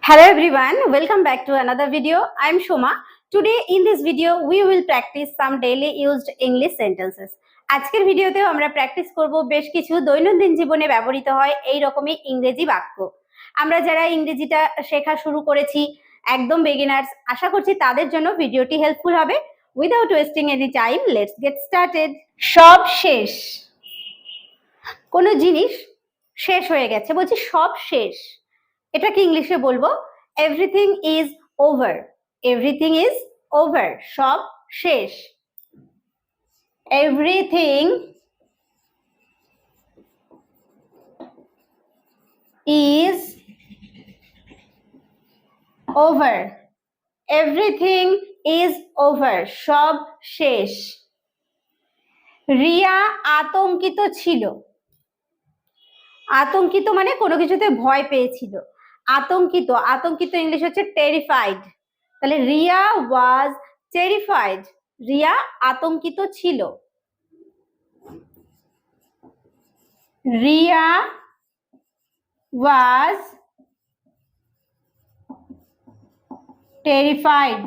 Hello everyone, welcome back to another video. I am Shoma. Today in this video we will practice some daily used English sentences. আজকের ভিডিওতেও আমরা practice করব বেশ কিছু দৈনন্দিন জীবনে ব্যবহৃত হয় এই রকমই ইংরেজি বাক্য। আমরা যারা ইংরেজিটা শেখা শুরু করেছি একদম বিগিনার্স, আশা করছি তাদের জন্য ভিডিওটি হেল্পফুল হবে। Without wasting any time, let's get started. সব শেষ। কোনো জিনিস শেষ হয়ে গেছে, বলছি সব শেষ। এটাকে ইংলিশে বলবো everything is over. Everything is over, সব শেষ। Everything is over. Everything is over, সব শেষ। রিয়া আতঙ্কিত ছিল। আতঙ্কিত মানে কোনো কিছুতে ভয় পেয়েছিল। আতঙ্কিত, আতঙ্কিত ইংলিশ হচ্ছে টেরিফাইড। তাহলে রিয়া ওয়াজ টেরিফাইড। রিয়া আতঙ্কিত ছিল। রিয়া ওয়াজ টেরিফাইড।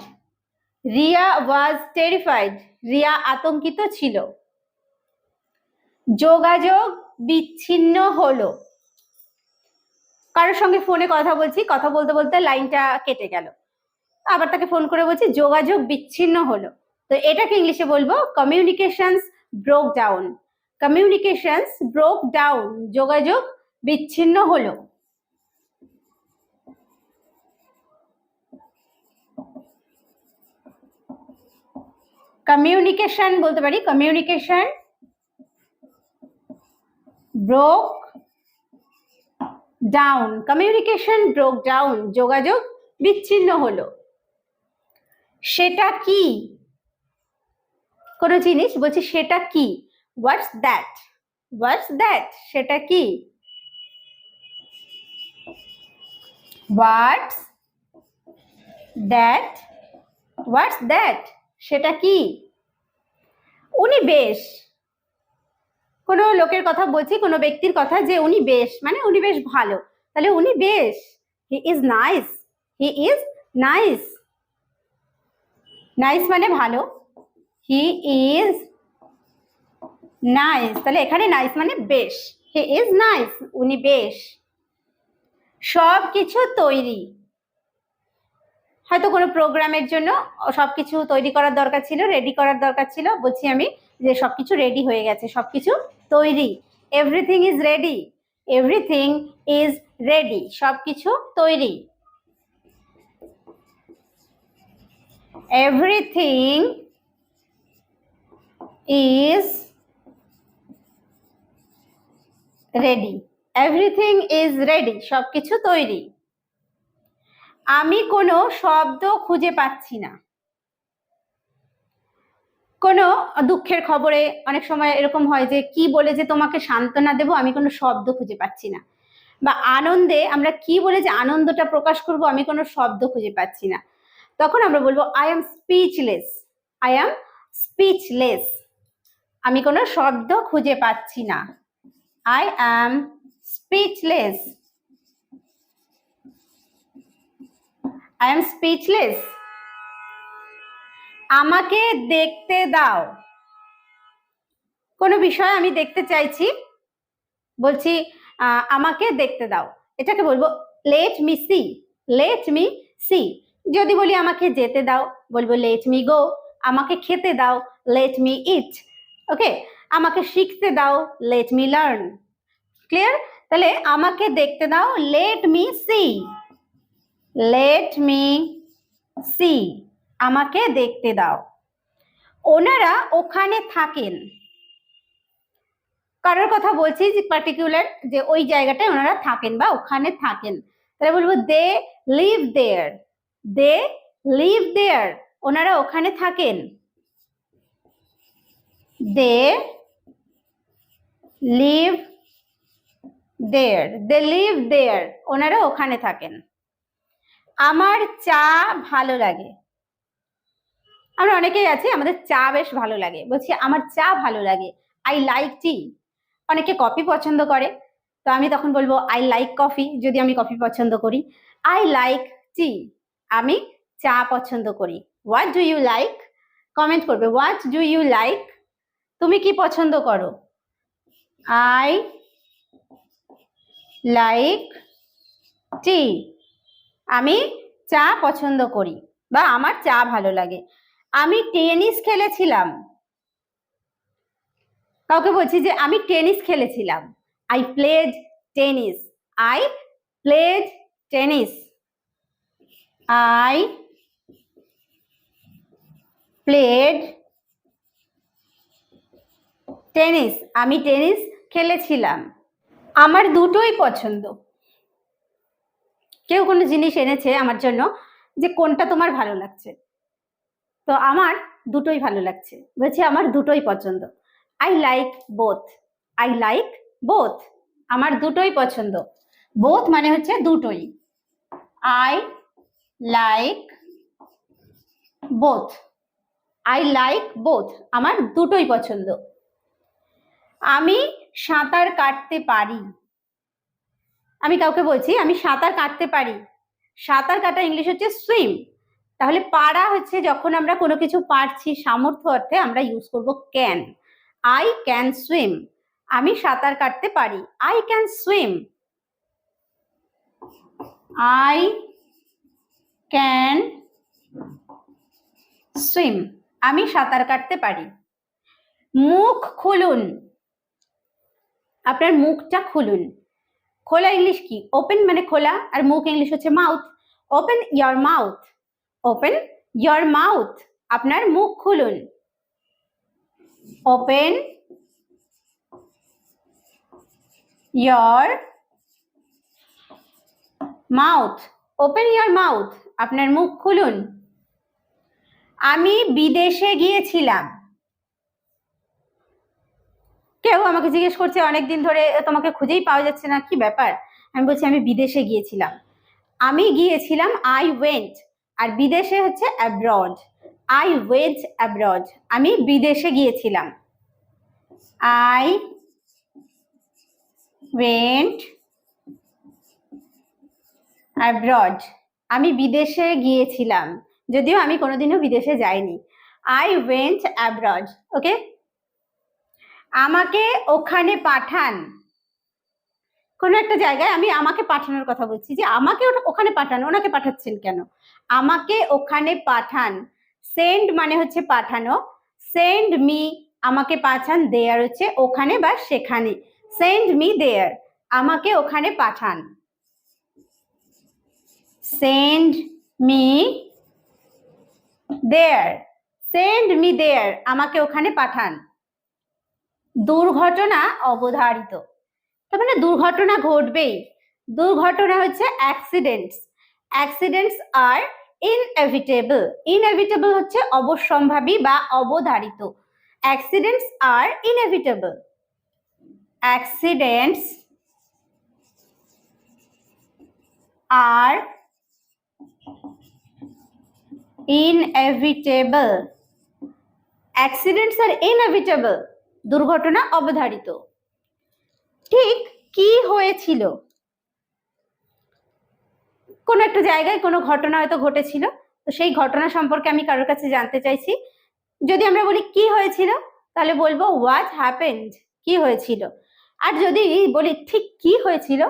রিয়া ওয়াজ টেরিফাইড। রিয়া আতঙ্কিত ছিল। যোগাযোগ বিচ্ছিন্ন হলো। কারোর সঙ্গে ফোনে কথা বলছি, কথা বলতে বলতে লাইনটা কেটে গেল, আবার তাকে ফোন করে বলছি যোগাযোগ বিচ্ছিন্ন হলো। তো এটাকে ইংলিশে বলবো communications broke down. Communications broke down, যোগাযোগ বিচ্ছিন্ন হলো। কমিউনিকেশন বলতে পারি, communication broke down. Communication broke down, যোগাযোগ বিচ্ছিন্ন হলো। সেটা কি? কোনো জিনিস, বলছি সেটা কি। What's that? What's that? সেটা কি? What's that? What's that? সেটা কি? উনি বেশ। কোনো লোকের কথা বলছি, কোনো ব্যক্তির কথা, যে উনি বেশ মানে উনি বেশ ভালো। তাহলে উনি বেশ, he is nice. He is nice. Nice মানে ভালো। He is nice. তাহলে এখানে নাইস মানে বেশ। হি ইজ নাইস, উনি বেশ। সব কিছু তৈরি। হয়তো কোনো প্রোগ্রামের জন্য সবকিছু তৈরি করার দরকার ছিল, রেডি করার দরকার ছিল। বলছি আমি যে সবকিছু রেডি হয়ে গেছে, সবকিছু তৈরি। Everything is ready. Everything is ready, সবকিছু তৈরি। Everything is ready. Everything is ready, সবকিছু তৈরি। আমি কোনো শব্দ খুঁজে পাচ্ছি না। কোনো দুঃখের খবরে অনেক সময় এরকম হয় যে কি বলে যে তোমাকে সান্ত্বনা দেব, আমি কোনো শব্দ খুঁজে পাচ্ছি না। বা আনন্দে আমরা কি বলে যে আনন্দটা প্রকাশ করব, আমি কোনো শব্দ খুঁজে পাচ্ছি না। তখন আমরা বলবো I am speechless. I am speechless, আমি কোনো শব্দ খুঁজে পাচ্ছি না। I am speechless. I am speechless. আমাকে দেখতে দাও। কোনো বিষয় আমি দেখতে চাইছি, বলছি আমাকে দেখতে দাও। এটাকে বলবো let me see. Let me see. যদি বলি আমাকে যেতে দাও, বলবো লেট মি গো। আমাকে খেতে দাও, লেট মি ইট। ওকে, আমাকে শিখতে দাও, লেট মি লার্ন। ক্লিয়ার? তাহলে আমাকে দেখতে দাও, let me see. Let me see, আমাকে দেখতে দাও। ওনারা ওখানে থাকেন। কারোর কথা বলছি যে পার্টিকুলার, যে ওই জায়গাটায় ওনারা থাকেন বা ওখানে থাকেন। তাহলে বলবো they live there. They live there, ওনারা ওখানে থাকেন। They live there. They live there, ওনারা ওখানে থাকেন। আমার চা ভালো লাগে। আমরা অনেকেই আছি আমাদের চা বেশ ভালো লাগে, বলছি আমার চা ভালো লাগে। I like tea. অনেকে কফি পছন্দ করে, তো আমি তখন বলবো আই লাইক কফি, যদি আমি কফি পছন্দ করি। আই লাইক টি, আমি চা পছন্দ করি। What do you like, comment করবে হোয়াট ডু ইউ লাইক, তুমি কি পছন্দ করো। আই লাইক টি, আমি চা পছন্দ করি বা আমার চা ভালো লাগে। আমি টেনিস খেলেছিলাম, কাউকে বলছি যে আমি টেনিস খেলেছিলাম। I played tennis, I played tennis, I played tennis, আমি টেনিস খেলেছিলাম। আমার দুটোই পছন্দ। কেউ কোনো জিনিস এনেছে আমার জন্য, যে কোনটা তোমার ভালো লাগছে, তো আমার দুটোই ভালো লাগছে, বলছি আমার দুটোই পছন্দ। I like both, I like both, আমার দুটোই পছন্দ। বোথ মানে হচ্ছে দুটোই। I like both, I like both, আমার দুটোই পছন্দ। আমি সাঁতার কাটতে পারি, আমি কাউকে বলছি আমি সাঁতার কাটতে পারি। সাঁতার কাটা ইংলিশ হচ্ছে সুইম। তাহলে পারা হচ্ছে যখন আমরা কোনো কিছু পারছি সামর্থ্য অর্থে আমরা ইউজ করব ক্যান। আই ক্যান সুইম, আমি সাঁতার কাটতে পারি। I can swim, I can swim, আমি সাঁতার কাটতে পারি। মুখ খুলুন, আপনার মুখটা খুলুন। খোলা ইংলিশ কি, ওপেন মানে খোলা, আর মুখ ইংলিশ হচ্ছে mouth. Open your mouth, open your mouth, আপনার মুখ খুলুন। Open your mouth, open your mouth, আপনার মুখ খুলুন। আমি বিদেশে গিয়েছিলাম, কেউ আমাকে জিজ্ঞেস করছে অনেকদিন ধরে তোমাকে খুঁজেই পাওয়া যাচ্ছে না, কি ব্যাপার। আমি বলছি আমি বিদেশে গিয়েছিলাম। আমি গিয়েছিলাম আই ওয়েন্ট, আর বিদেশে হচ্ছে অ্যাব্রড। আই ওয়েন্ট অ্যাব্রড, আমি বিদেশে গিয়েছিলাম। আই ওয়েন্ট অ্যাব্রড, আমি বিদেশে গিয়েছিলাম, যদিও আমি কোনোদিনও বিদেশে যাইনি। আই ওয়েন্ট অ্যাব্রড, ওকে। আমাকে ওখানে পাঠান, কোনো একটা জায়গায় আমি আমাকে পাঠানোর কথা বলছি, যে আমাকে ওখানে পাঠান, ওনাকে পাঠাচ্ছেন কেন। আমাকে ওখানে পাঠান, সেন্ড মানে হচ্ছে পাঠানো, সেন্ড মি আমাকে পাঠান, দেয়ার হচ্ছে ওখানে বা সেখানে, সেন্ড মি দেয়ার, আমাকে ওখানে পাঠান। Send me there, send me there, আমাকে ওখানে পাঠান। দুর্ঘটনা অবধারিত, তার মানে দুর্ঘটনা ঘটবেই। দুর্ঘটনা হচ্ছে অ্যাক্সিডেন্টস, অ্যাক্সিডেন্টস আর ইনএভিটেবল, ইনএভিটেবল হচ্ছে অবশ্যম্ভাবী বা অবধারিত। অ্যাক্সিডেন্টস আর ইনএভিটেবল, অ্যাক্সিডেন্টস আর ইনএভিটেবল, অ্যাক্সিডেন্টস আর ইনএভিটেবল, দুর্ঘটনা অবধারিত। ঠিক কি হয়েছিল, কোনো একটা জায়গায় কোনো ঘটনা হয়তো ঘটেছিল, তো সেই ঘটনা সম্পর্কে আমি কারোর কাছে জানতে চাইছি। যদি আমরা বলি কি হয়েছিল, তাহলে বলবো হোয়াট হ্যাপেন্ড, কি হয়েছিল। আর যদি বলি ঠিক কি হয়েছিল,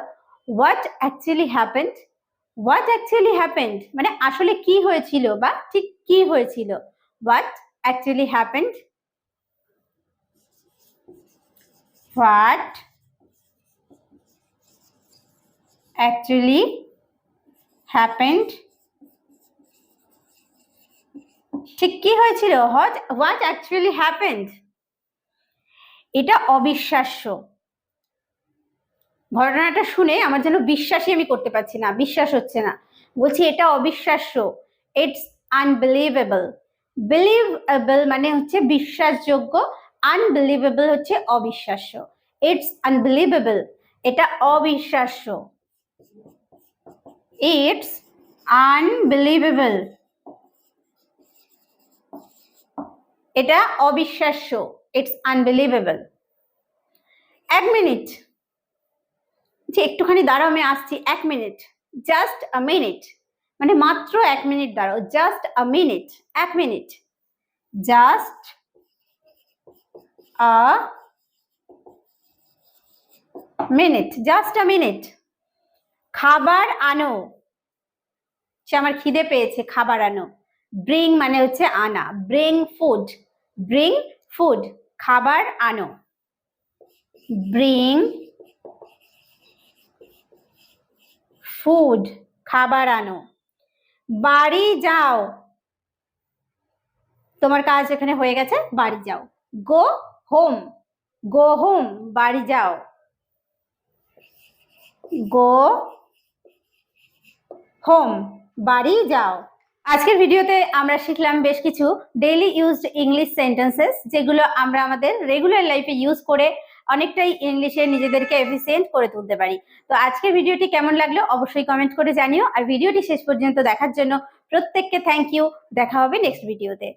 what actually happened, what actually happened মানে আসলে কি হয়েছিল বা ঠিক কি হয়েছিল, what actually happened, what actually happened, ঠিক কি হয়েছিল, হোয়াট অ্যাকচুয়ালি হ্যাপেন্ড। এটা অবিশ্বাস্য, ঘটনাটা শুনে আমার যেন বিশ্বাসই আমি করতে পারছি না, বিশ্বাস হচ্ছে না, বলছি এটা অবিশ্বাস্য। ইটস আনবিলিভেবল, বিলিভেবল মানে হচ্ছে বিশ্বাসযোগ্য, আনবিলিভেবল হচ্ছে অবিশ্বাস্য। ইটস আনবিলিভেবল, এটা অবিশ্বাস্য। ইটস আনবিলিভেবল, এটা অবিশ্বাস্য, ইটস আনবিলিভেবল। এক মিনিট, যে একটুখানি দাঁড়াও আমি আসছি, এক মিনিট। জাস্ট আ মিনিট, মানে মাত্র 1 মিনিট দাঁড়াও, just a minute, 1 minute, just a minute, just a minute. খাবার আনো, সে আমার খিদে পেয়েছে, খাবার আনো। ব্রিং মানে হচ্ছে আনা, ব্রিং ফুড, ব্রিং ফুড, খাবার আনো, ব্রিং ফুড, খাবার আনো। বাড়ি যাও, তোমার কাজ এখানে হয়ে গেছে, বাড়ি যাও। গো হোম, গো হোম, বাড়ি যাও, গো হোম, বাড়ি যাও। আজকের ভিডিওতে আমরা শিখলাম বেশ কিছু ডেইলি ইউজড ইংলিশ সেন্টেন্সেস, যেগুলো আমরা আমাদের রেগুলার লাইফে ইউজ করে অনেকটাই ইংলিশে নিজেদেরকে এফিসিয়েন্ট করে তুলতে পারি। তো আজকের ভিডিওটি কেমন লাগলো অবশ্যই কমেন্ট করে জানিও, আর ভিডিওটি শেষ পর্যন্ত দেখার জন্য প্রত্যেককে থ্যাংক ইউ। দেখা হবে নেক্সট ভিডিওতে।